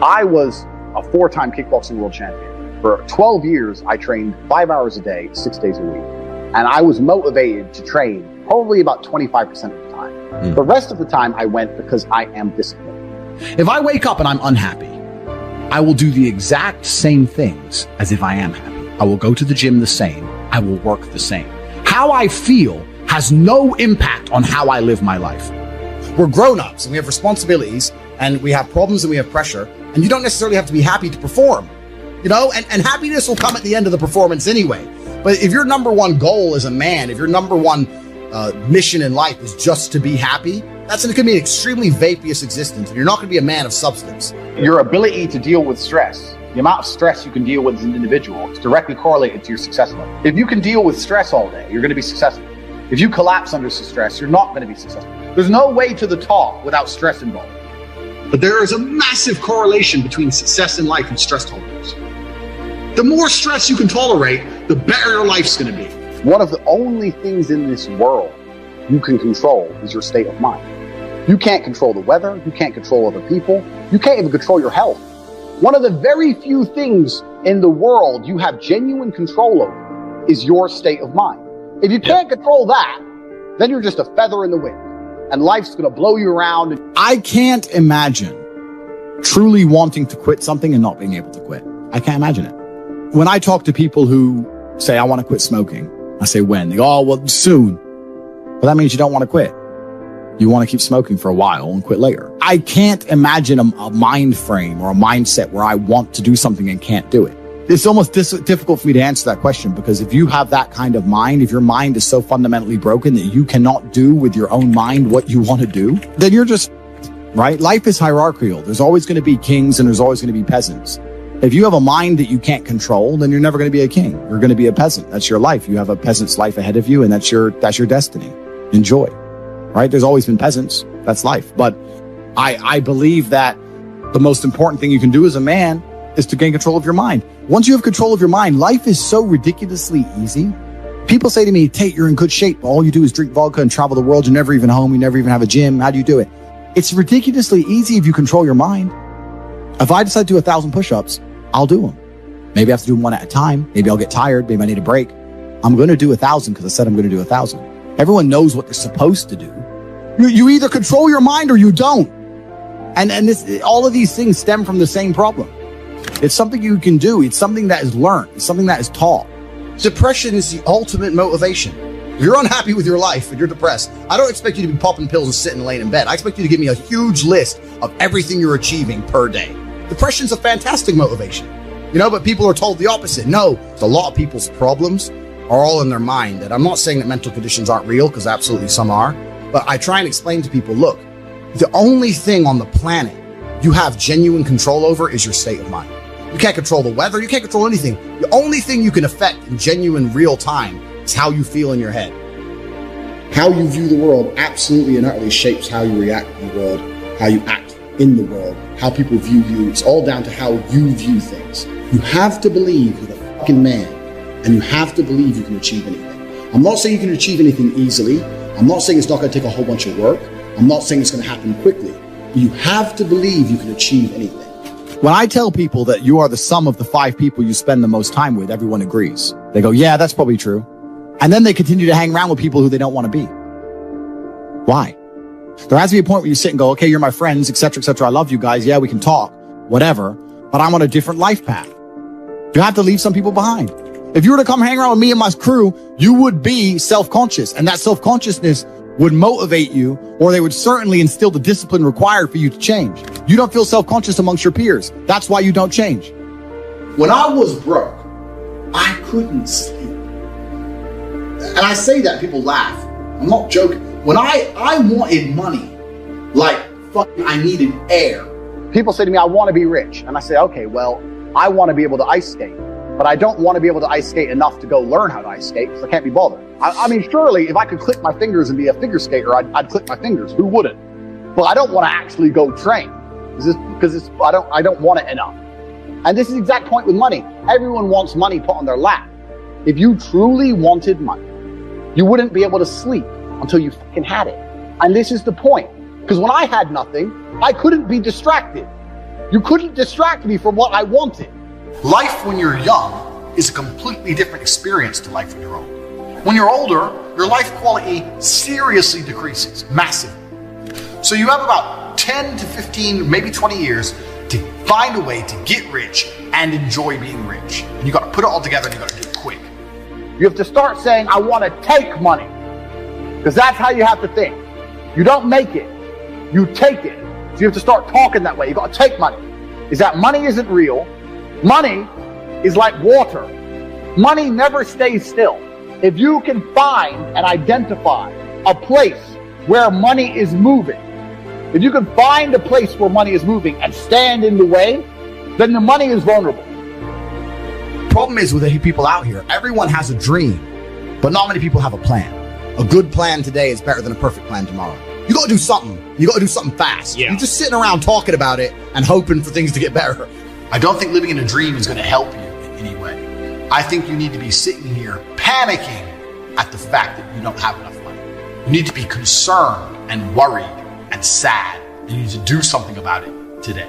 I was a 4-time kickboxing world champion. For 12 years, I trained 5 hours a day, 6 days a week. And I was motivated to train probably about 25% of the time. The rest of the time I went because I am disciplined. If I wake up and I'm unhappy, I will do the exact same things as if I am happy. I will go to the gym the same. I will work the same. How I feel has no impact on how I live my life. We're grown-ups and we have responsibilities and we have problems and we have pressure, and you don't necessarily have to be happy to perform, you know, and happiness will come at the end of the performance anyway. But if your number one goal as a man, if your number one mission in life is just to be happy, that's going to be an extremely vaporous existence, and you're not going to be a man of substance. Your ability to deal with stress, the amount of stress you can deal with as an individual, is directly correlated to your success level. If you can deal with stress all day, you're going to be successful. If you collapse under stress, you're not going to be successful. There's no way to the top without stress involved. But there is a massive correlation between success in life and stress tolerance. The more stress you can tolerate, the better your life's going to be. One of the only things in this world you can control is your state of mind. You can't control the weather. You can't control other people. You can't even control your health. One of the very few things in the world you have genuine control over is your state of mind. If you can't control that, then you're just a feather in the wind, and life's going to blow you around. I can't imagine truly wanting to quit something and not being able to quit. I can't imagine it. When I talk to people who say, I want to quit smoking, I say, when? They go, oh, well, soon. Well, that means you don't want to quit. You want to keep smoking for a while and quit later. I can't imagine a mind frame or a mindset where I want to do something and can't do it. It's almost difficult for me to answer that question, because if you have that kind of mind, if your mind is so fundamentally broken that you cannot do with your own mind what you want to do, then you're just, right? Life is hierarchical. There's always going to be kings and there's always going to be peasants. If you have a mind that you can't control, then you're never going to be a king. You're going to be a peasant. That's your life. You have a peasant's life ahead of you, and that's your destiny. Enjoy, right? There's always been peasants. That's life. But I believe that the most important thing you can do as a man is to gain control of your mind. Once you have control of your mind, life is so ridiculously easy. People say to me, Tate, you're in good shape. All you do is drink vodka and travel the world. You're never even home. You never even have a gym. How do you do it? It's ridiculously easy if you control your mind. If I decide to do 1,000 push-ups, I'll do them. Maybe I have to do them one at a time. Maybe I'll get tired. Maybe I need a break. I'm going to do 1,000 because I said I'm going to do 1,000. Everyone knows what they're supposed to do. You either control your mind or you don't. And all of these things stem from the same problem. It's something you can do. It's something that is learned. It's something that is taught. Depression is the ultimate motivation. If you're unhappy with your life and you're depressed, I don't expect you to be popping pills and sitting laying in bed. I expect you to give me a huge list of everything you're achieving per day. Depression's a fantastic motivation, you know, but people are told the opposite. No, a lot of people's problems are all in their mind. And I'm not saying that mental conditions aren't real, because absolutely some are. But I try and explain to people, look, the only thing on the planet you have genuine control over is your state of mind. You can't control the weather. You can't control anything. The only thing you can affect in genuine real time is how you feel in your head. How you view the world absolutely and utterly shapes how you react in the world, how you act in the world, how people view you. It's all down to how you view things. You have to believe you're the fucking man, and you have to believe you can achieve anything. I'm not saying you can achieve anything easily. I'm not saying it's not going to take a whole bunch of work. I'm not saying it's going to happen quickly. But you have to believe you can achieve anything. When I tell people that you are the sum of the 5 people you spend the most time with, everyone agrees. They go, yeah, that's probably true. And then they continue to hang around with people who they don't want to be. Why? There has to be a point where you sit and go, okay, you're my friends, etc., etc. I love you guys. Yeah, we can talk, whatever. But I'm on a different life path. You have to leave some people behind. If you were to come hang around with me and my crew, you would be self-conscious. And that self-consciousness would motivate you, or they would certainly instill the discipline required for you to change. You don't feel self-conscious amongst your peers. That's why you don't change. When I was broke, I couldn't sleep. And I say that, people laugh. I'm not joking. When I wanted money, like fucking I needed air. People say to me, I want to be rich. And I say, okay, well, I want to be able to ice skate. But I don't want to be able to ice skate enough to go learn how to ice skate, because I can't be bothered. I mean, surely if I could click my fingers and be a figure skater, I'd click my fingers. Who wouldn't? But I don't want to actually go train because I don't want it enough. And this is the exact point with money. Everyone wants money put on their lap. If you truly wanted money, you wouldn't be able to sleep until you fucking had it. And this is the point. Because when I had nothing, I couldn't be distracted. You couldn't distract me from what I wanted. Life when you're young is a completely different experience to life when you're old. When you're older, your life quality seriously decreases, massively. So you have about 10 to 15, maybe 20 years to find a way to get rich and enjoy being rich. And you got to put it all together and you got to do it quick. You have to start saying, I want to take money. Because that's how you have to think. You don't make it, you take it. So you have to start talking that way. You got to take money. Is that money isn't real. Money is like water. Money never stays still. If you can find and identify a place where money is moving, if you can find a place where money is moving and stand in the way, then the money is vulnerable. Problem is with the people out here, everyone has a dream, but not many people have a plan. A good plan today is better than a perfect plan tomorrow. You got to do something. You got to do something fast. Yeah. You're just sitting around talking about it and hoping for things to get better. I don't think living in a dream is going to help you in any way. I think you need to be sitting here panicking at the fact that you don't have enough money. You need to be concerned and worried and sad. And you need to do something about it today.